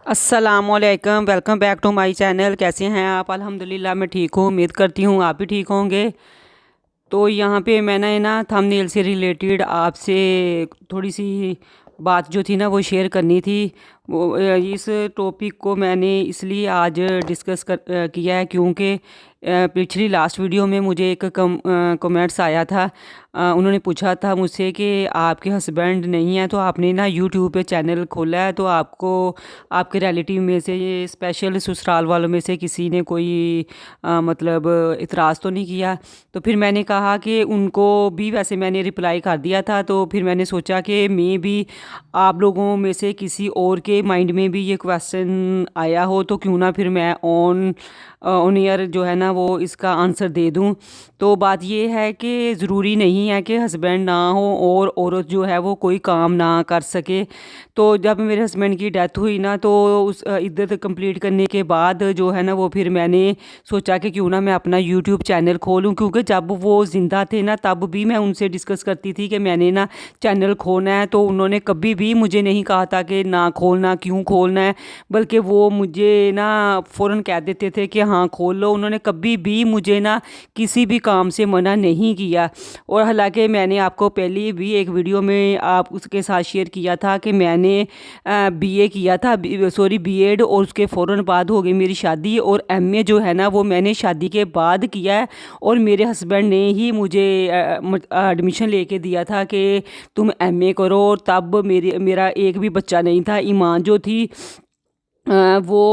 अस्सलामुअलैकुम, welcome back to my channel. कैसे हैं आप? अल्हम्दुलिल्लाह मैं ठीक हूँ। उम्मीद करती हूँ आप भी ठीक होंगे। तो यहाँ पे मैंने ना थंबनेल से रिलेटेड आपसे थोड़ी सी बात जो थी ना वो शेयर करनी थी। इस टॉपिक को मैंने इसलिए आज किया है क्योंकि पिछली लास्ट वीडियो में मुझे एक कमेंट्स आया था। उन्होंने पूछा था मुझसे कि आपके हस्बैंड नहीं है तो आपने ना यूट्यूब पे चैनल खोला है, तो आपको आपके रिलेटिव में से ये स्पेशल ससुराल वालों में से किसी ने कोई मतलब इतराज़ तो नहीं किया। तो फिर मैंने कहा कि उनको भी वैसे मैंने रिप्लाई कर दिया था। तो फिर मैंने सोचा कि मैं भी आप लोगों में से किसी और के माइंड में भी ये क्वेश्चन आया हो तो क्यों ना फिर मैं ऑन ईयर जो है ना वो इसका आंसर दे दूं। तो बात ये है कि ज़रूरी नहीं है कि हस्बैंड ना हो और औरत जो है वो कोई काम ना कर सके। तो जब मेरे हस्बैंड की डेथ हुई ना तो उस इद्दत कंप्लीट करने के बाद जो है ना वो फिर मैंने सोचा कि क्यों ना मैं अपना यूट्यूब चैनल खोलूं, क्योंकि जब वो ज़िंदा थे ना तब भी मैं उनसे डिस्कस करती थी कि मैंने ना चैनल खोलना है। तो उन्होंने कभी भी मुझे नहीं कहा था कि ना खोलना, क्यों खोलना है, बल्कि वो मुझे ना फ़ौरन कह देते थे कि हाँ खोल लो। उन्होंने कभी भी मुझे ना किसी भी काम से मना नहीं किया। और हालांकि मैंने आपको पहले भी एक वीडियो में आप उसके साथ शेयर किया था कि मैंने बीए किया था, बीएड, और उसके फ़ौरन बाद हो गई मेरी शादी। और एमए जो है ना वो मैंने शादी के बाद किया है। और मेरे हस्बैंड ने ही मुझे एडमिशन लेके दिया था कि तुम एमए करो। और तब मेरा एक भी बच्चा नहीं था। ईमान जो थी वो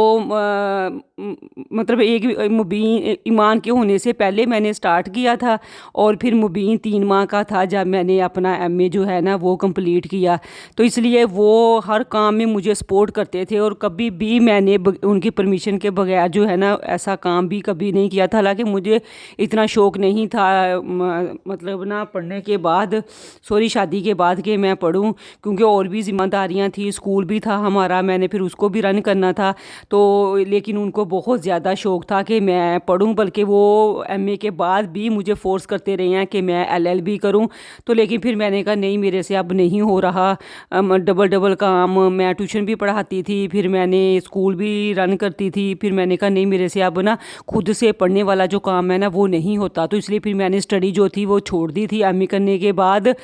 मतलब एक मुबीन ईमान के होने से पहले मैंने स्टार्ट किया था। और फिर मुबीन 3 माह का था जब मैंने अपना एमए जो है ना वो कंप्लीट किया। तो इसलिए वो हर काम में मुझे सपोर्ट करते थे और कभी भी मैंने उनकी परमिशन के बगैर जो है ना ऐसा काम भी कभी नहीं किया था। हालांकि मुझे इतना शौक़ नहीं था मतलब ना पढ़ने के बाद, शादी के बाद कि मैं पढ़ूं, क्योंकि और भी ज़िम्मेदारियां थी, स्कूल भी था हमारा, मैंने फिर उसको भी रन करना था। तो लेकिन उनको बहुत ज़्यादा शौक़ था कि मैं पढ़ूं, बल्कि वो एमए के बाद भी मुझे फ़ोर्स करते रहे हैं कि मैं एलएलबी करूं। तो लेकिन फिर मैंने कहा नहीं, मेरे से अब नहीं हो रहा। डबल डबल काम, मैं ट्यूशन भी पढ़ाती थी, फिर मैंने स्कूल भी रन करती थी। फिर मैंने कहा नहीं, मेरे से अब ना खुद से पढ़ने वाला जो काम है ना वो नहीं होता। तो इसलिए फिर मैंने स्टडी जो थी वो छोड़ दी थी एमए करने के बाद।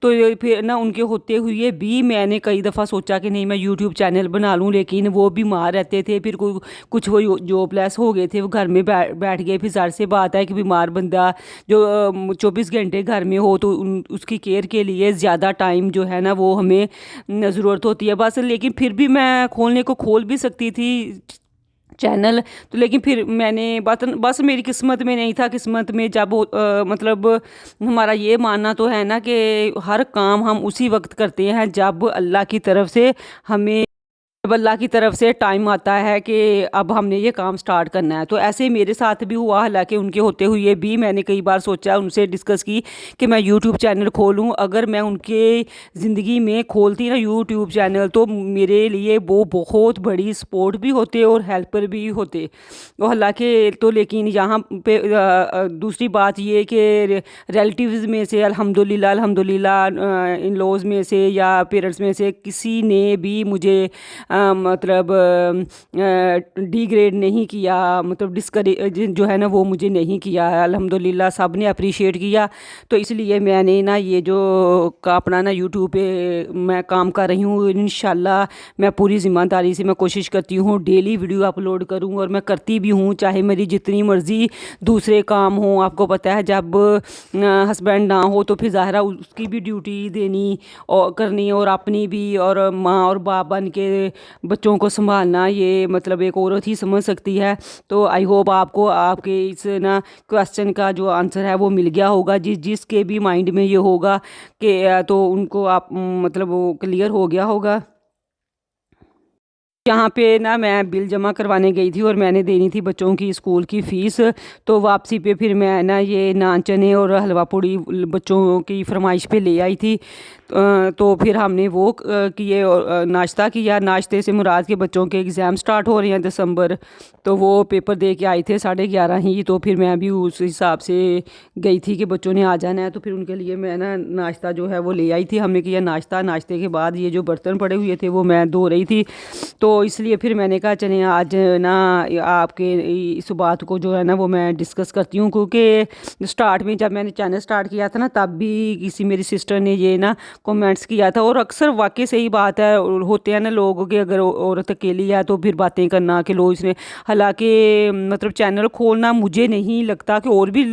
तो फिर ना उनके होते हुए भी मैंने कई दफ़ा सोचा कि नहीं मैं यूट्यूब चैनल बना लूँ, लेकिन वो बीमार रहते थे। फिर कुछ वो जॉबलेस हो गए थे, वो घर में बैठ गए। फिर ज़ाहिर सी बात है कि बीमार बंदा जो 24 घंटे घर में हो तो उसकी केयर के लिए ज़्यादा टाइम जो है ना वो हमें ज़रूरत होती है बस। लेकिन फिर भी मैं खोलने को खोल भी सकती थी चैनल। तो लेकिन फिर मैंने बस मेरी किस्मत में नहीं था। किस्मत में जब मतलब हमारा ये मानना तो है ना कि हर काम हम उसी वक्त करते हैं जब अल्लाह की तरफ से हमें, जब अल्लाह की तरफ से टाइम आता है कि अब हमने ये काम स्टार्ट करना है। तो ऐसे मेरे साथ भी हुआ। हालांकि उनके होते हुए भी मैंने कई बार सोचा, उनसे डिस्कस की कि मैं यूट्यूब चैनल खोलूं। अगर मैं उनके ज़िंदगी में खोलती ना यूट्यूब चैनल तो मेरे लिए वो बहुत बड़ी सपोर्ट भी होते और हेल्पर भी होते। और हालांकि तो लेकिन यहाँ पे दूसरी बात ये कि रिलेटिव्स में से अल्हम्दुलिल्लाह अल्हम्दुलिल्लाह इन लॉज में से या पेरेंट्स में से किसी ने भी मुझे मतलब डिग्रेड नहीं किया, मतलब डिस्करेज जो है ना वो मुझे नहीं किया है। अल्हम्दुलिल्लाह सब ने अप्रिशिएट किया। तो इसलिए मैंने ना ये जो का अपना ना यूट्यूब पे मैं काम कर रही हूँ, इंशाल्लाह मैं पूरी ज़िम्मेदारी से मैं कोशिश करती हूँ डेली वीडियो अपलोड करूँ। और मैं करती भी हूँ, चाहे मेरी जितनी मर्ज़ी दूसरे काम हों। आपको पता है जब हस्बैंड ना हो तो फिर ज़ाहिरा उसकी भी ड्यूटी देनी और करनी, और अपनी भी, और माँ और बाप बन के बच्चों को संभालना, ये मतलब एक औरत ही समझ सकती है। तो आई होप आपको आपके इस ना क्वेश्चन का जो आंसर है वो मिल गया होगा। जिसके भी माइंड में ये होगा कि तो उनको आप मतलब वो क्लियर हो गया होगा। यहाँ पे ना मैं बिल जमा करवाने गई थी और मैंने देनी थी बच्चों की स्कूल की फ़ीस। तो वापसी पे फिर मैं ना ये नान चने और हलवा पूड़ी बच्चों की फरमाइश पे ले आई थी। तो फिर हमने वो किए और नाश्ता किया। नाश्ते से मुराद के बच्चों के एग्ज़ाम स्टार्ट हो रहे हैं दिसंबर, तो वो पेपर दे के आए थे 11:30 ही। तो फिर मैं भी उस हिसाब से गई थी कि बच्चों ने आ जाना है। तो फिर उनके लिए मैं ना नाश्ता जो है वो ले आई थी। हमने किया नाश्ता। नाश्ते के बाद ये जो बर्तन पड़े हुए थे वो मैं धो रही थी। तो इसलिए फिर मैंने कहा चलें आज ना आपके इस बात को जो है ना वो मैं डिस्कस करती हूँ, क्योंकि स्टार्ट में जब मैंने चैनल स्टार्ट किया था ना तब भी किसी मेरी सिस्टर ने ये ना कमेंट्स किया था, और अक्सर वाकई सही बात है। और होते हैं ना लोगों के, अगर औरत अकेली है तो फिर बातें करना कि लोग इसने, हालांकि मतलब चैनल खोलना मुझे नहीं लगता कि और भी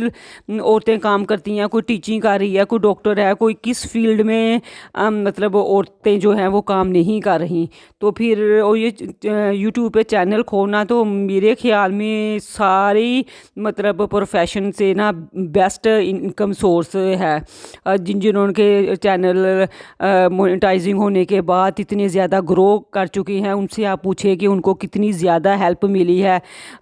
औरतें काम करती हैं, कोई टीचिंग कर रही है, कोई डॉक्टर है, कोई किस फील्ड में मतलब औरतें जो हैं वो काम नहीं कर रही। तो फिर और ये यूट्यूब पे चैनल खोलना तो मेरे ख्याल में सारी मतलब प्रोफेशन से ना बेस्ट इनकम सोर्स है। जिन्होंने के चैनल मोनेटाइजिंग होने के बाद इतने ज़्यादा ग्रो कर चुके हैं, उनसे आप पूछे कि उनको कितनी ज़्यादा हेल्प मिली है,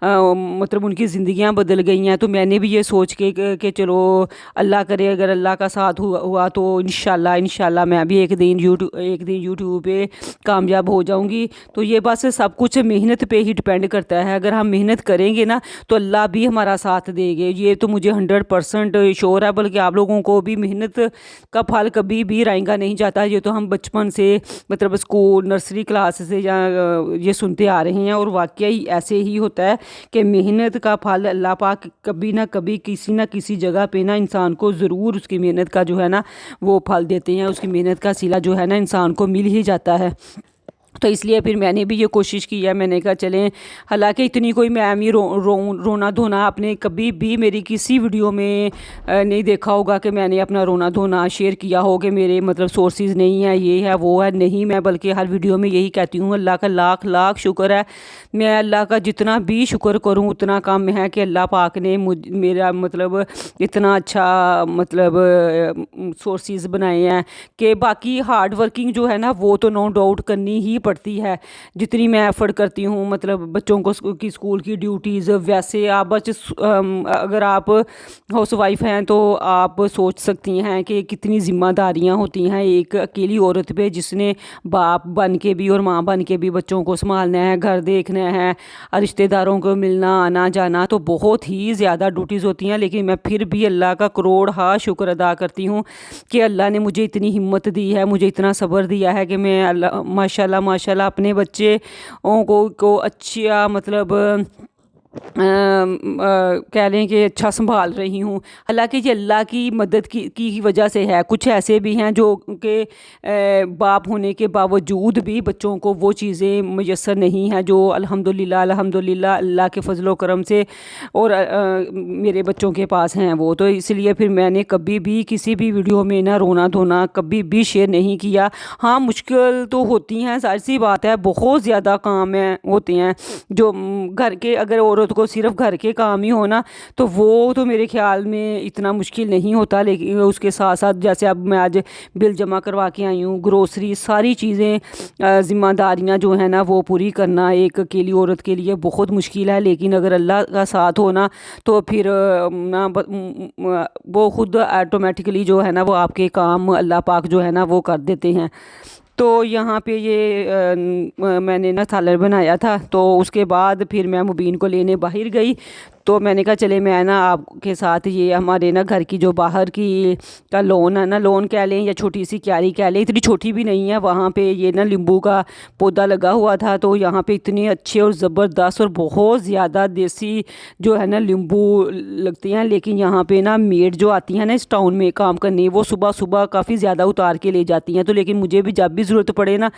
मतलब उनकी ज़िंदगियां बदल गई हैं। तो मैंने भी ये सोच के चलो अल्लाह करे, अगर अल्लाह का साथ हुआ तो इंशाल्लाह मैं भी एक दिन यूट्यूब पे कामयाब हो जाऊंगी। तो ये बस सब कुछ मेहनत पे ही डिपेंड करता है। अगर हम मेहनत करेंगे ना तो अल्लाह भी हमारा साथ देंगे, ये तो मुझे 100% श्योर है। बल्कि आप लोगों को भी मेहनत का फल कभी भी रायंगा नहीं जाता। ये तो हम बचपन से मतलब स्कूल नर्सरी क्लास से या ये सुनते आ रहे हैं, और वाकई ऐसे ही होता है कि मेहनत का फल अल्लाह पाक कभी ना किसी जगह पे ना इंसान को ज़रूर उसकी मेहनत का जो है ना वो फल देते हैं। उसकी मेहनत का सिला जो है ना इंसान को मिल ही जाता है। तो इसलिए फिर मैंने भी ये कोशिश की है। मैंने कहा चलें, हालांकि इतनी कोई मैं भी रोना धोना आपने कभी भी मेरी किसी वीडियो में नहीं देखा होगा कि मैंने अपना रोना धोना शेयर किया हो कि मेरे मतलब सोर्सेज नहीं है, ये है वो है, नहीं। मैं बल्कि हर वीडियो में यही कहती हूँ, अल्लाह का लाख लाख शुक्र है। मैं अल्लाह का जितना भी शुक्र करूँ उतना कम है कि अल्लाह पाक ने मेरा मतलब इतना अच्छा मतलब सोर्सेज बनाए हैं कि बाकी हार्ड वर्किंग जो है ना वो तो नो डाउट करनी ही पड़ती है। जितनी मैं एफर्ट करती हूँ मतलब बच्चों को की स्कूल की ड्यूटीज़, वैसे आप अगर आप हाउस वाइफ हैं तो आप सोच सकती हैं कि कितनी ज़िम्मेदारियाँ होती हैं एक अकेली औरत पे, जिसने बाप बन के भी और माँ बन के भी बच्चों को संभालना है, घर देखना है, रिश्तेदारों को मिलना आना जाना, तो बहुत ही ज़्यादा ड्यूटीज़ होती हैं। लेकिन मैं फिर भी अल्लाह का करोड़ हा शुक्र अदा करती हूँ कि अल्लाह ने मुझे इतनी हिम्मत दी है, मुझे इतना सब्र दिया है कि मैं अल्लाह माशाल्लाह अपने बच्चे को अच्छा मतलब कह लें कि अच्छा संभाल रही हूँ। हालांकि ये अल्लाह की मदद की वजह से है। कुछ ऐसे भी हैं जो कि बाप होने के बावजूद भी बच्चों को वो चीज़ें मुयस्सर नहीं हैं जो अल्हम्दुलिल्लाह अल्लाह के फजलो करम से और मेरे बच्चों के पास हैं वो। तो इसलिए फिर मैंने कभी भी किसी भी वीडियो में ना रोना धोना कभी भी शेयर नहीं किया। हाँ, मुश्किल तो होती हैं, जाहिर सी बात है, बहुत ज़्यादा काम होते हैं जो घर के, अगर औरत को सिर्फ घर के काम ही होना तो वो तो मेरे ख्याल में इतना मुश्किल नहीं होता। लेकिन उसके साथ साथ जैसे अब मैं आज बिल जमा करवा के आई हूँ, ग्रोसरी सारी चीज़ें ज़िम्मेदारियाँ जो है ना वो पूरी करना एक अकेली औरत के लिए बहुत मुश्किल है। लेकिन अगर अल्लाह का साथ हो ना तो फिर ना वो खुद ऑटोमेटिकली जो है ना वो आपके काम अल्लाह पाक जो है ना वो कर देते हैं। तो यहाँ पे ये मैंने ना सालन बनाया था। तो उसके बाद फिर मैं मुबीन को लेने बाहर गई। तो मैंने कहा चले मैं ना आपके साथ ये हमारे ना घर की जो बाहर की का लॉन है ना, लॉन कह लें या छोटी सी क्यारी कह लें, इतनी छोटी भी नहीं है, वहाँ पे ये ना नींबू का पौधा लगा हुआ था। तो यहाँ पे इतने अच्छे और ज़बरदस्त और बहुत ज़्यादा देसी जो है ना नींबू लगती हैं। लेकिन यहाँ पे ना मेड जो आती हैं ना इस टाउन में काम करने, वो सुबह सुबह काफ़ी ज़्यादा उतार के ले जाती हैं। तो लेकिन मुझे भी जब भी ज़रूरत पड़े ना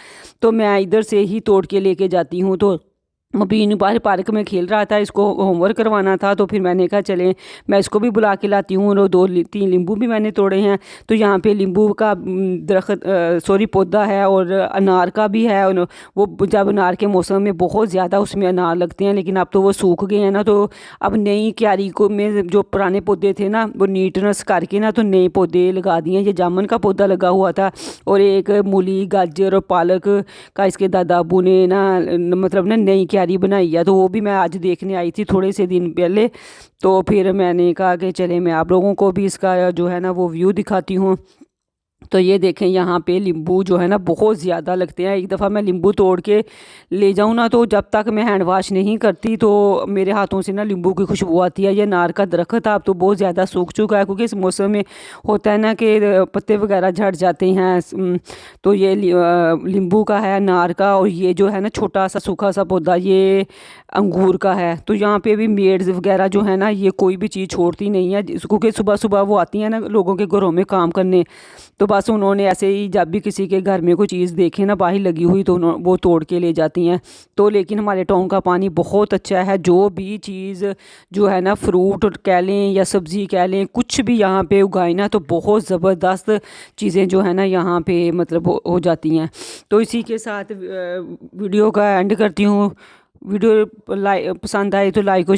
तो मैं इधर से ही तोड़ के लेके जाती हूँ। तो मुबीन बाहर पार्क में खेल रहा था, इसको होमवर्क करवाना था। तो फिर मैंने कहा चलें मैं इसको भी बुला के लाती हूँ। और 2-3 नींबू भी मैंने तोड़े हैं। तो यहाँ पे नींबू का दरख्त पौधा है और अनार का भी है। और वो जब अनार के मौसम में बहुत ज़्यादा उसमें अनार लगते हैं, लेकिन अब तो वो सूख गए हैं ना। तो अब नई क्यारी को में जो पुराने पौधे थे ना वो नीटनेस करके ना तो नए पौधे लगा दिए। ये जामुन का पौधा लगा हुआ था और एक मूली गाजर और पालक का इसके दादा अबू ने ना मतलब ना नई क्यारी बनाई है। तो वो भी मैं आज देखने आई थी थोड़े से दिन पहले। तो फिर मैंने कहा कि चले मैं आप लोगों को भी इसका जो है ना वो व्यू दिखाती हूँ। तो ये देखें यहाँ पे नींबू जो है ना बहुत ज़्यादा लगते हैं। एक दफ़ा मैं नींबू तोड़ के ले जाऊँ ना, तो जब तक मैं हैंड वाश नहीं करती तो मेरे हाथों से ना नींबू की खुशबू आती है। ये नार का दरख्त अब तो बहुत ज़्यादा सूख चुका है, क्योंकि इस मौसम में होता है ना कि पत्ते वगैरह झड़ जाते हैं। तो ये नींबू का है, नार का, और ये जो है ना छोटा सा सूखा सा पौधा ये अंगूर का है। तो यहाँ पे भी मेड्स वगैरह जो है ना ये कोई भी चीज़ छोड़ती नहीं है, क्योंकि सुबह सुबह वो आती हैं ना लोगों के घरों में काम करने। तो बस उन्होंने ऐसे ही जब भी किसी के घर में कोई चीज़ देखे ना बाहर लगी हुई तो वो तोड़ के ले जाती हैं। तो लेकिन हमारे टाउन का पानी बहुत अच्छा है। जो भी चीज़ जो है ना फ्रूट कह लें या सब्ज़ी कह लें, कुछ भी यहाँ पे उगाए ना तो बहुत ज़बरदस्त चीज़ें जो है ना यहाँ पे मतलब हो जाती हैं। तो इसी के साथ वीडियो का एंड करती हूँ। वीडियो पसंद आए तो लाइक